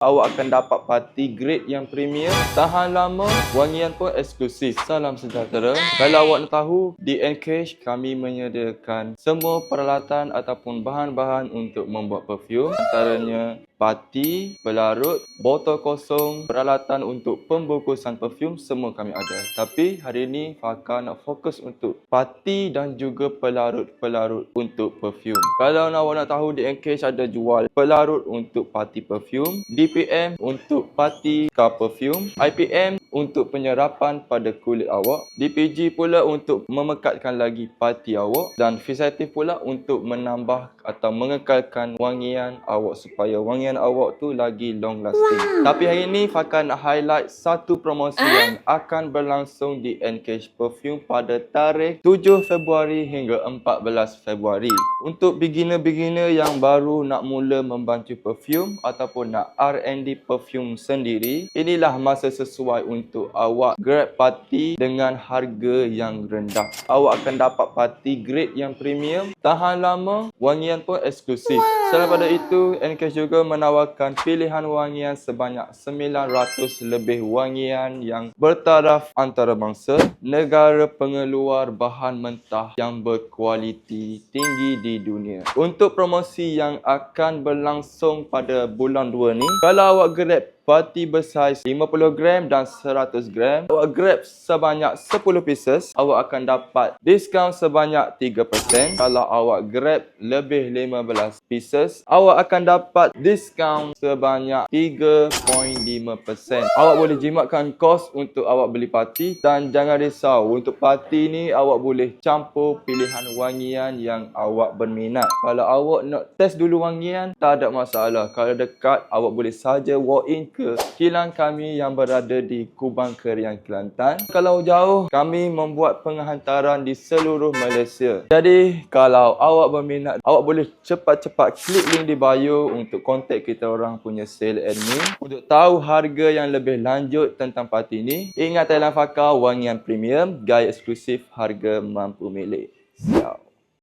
awak akan dapat parti grade yang premium, tahan lama, wangian pun eksklusif. Salam sejahtera. Kalau awak nak tahu, di Encase kami menyediakan semua peralatan ataupun bahan-bahan untuk membuat perfume. Antaranya pati, pelarut, botol kosong, peralatan untuk pembungkusan perfume, semua kami ada. Tapi hari ini Faka nak fokus untuk pati dan juga pelarut-pelarut untuk perfume. Kalau awak nak tahu, di Encase ada jual pelarut untuk pati perfume, DPM untuk pati car perfume, IPM untuk penyerapan pada kulit awak, DPG pula untuk memekatkan lagi pati awak, dan Fixative pula untuk menambah atau mengekalkan wangian awak supaya wangian awak tu lagi long lasting. Tapi hari ni Faka nak highlight satu promosi yang akan berlangsung di Encase Perfume pada tarikh 7 Februari hingga 14 Februari. Untuk beginner-beginner yang baru nak mula membantu perfume ataupun nak R&D perfume sendiri, inilah masa sesuai untuk awak grab parti dengan harga yang rendah. Awak akan dapat parti grade yang premium, tahan lama, wangian pun eksklusif. Selain pada itu, Encase juga menawarkan pilihan wangian sebanyak 900 lebih wangian yang bertaraf antarabangsa, negara pengeluar bahan mentah yang berkualiti tinggi di dunia. Untuk promosi yang akan berlangsung pada bulan 2 ni, kalau awak grab parti bersaiz 50 gram dan 100 gram, awak grab sebanyak 10 pieces, awak akan dapat diskaun sebanyak 3%. Kalau awak grab lebih 15 pieces, awak akan dapat diskaun sebanyak 3.5%. Awak boleh jimatkan kos untuk awak beli parti, dan jangan risau, untuk parti ni awak boleh campur pilihan wangian yang awak berminat. Kalau awak nak test dulu wangian, tak ada masalah. Kalau dekat, awak boleh saja walk in ke kilang kami yang berada di Kubang Kerian, Kelantan. Kalau jauh, kami membuat penghantaran di seluruh Malaysia. Jadi, kalau awak berminat, awak boleh cepat-cepat klik link di bio untuk kontak kita orang punya sale admin untuk tahu harga yang lebih lanjut tentang parti ni. Ingat, Thailand Faka, wangian premium, gaya eksklusif, harga mampu milik. Siap.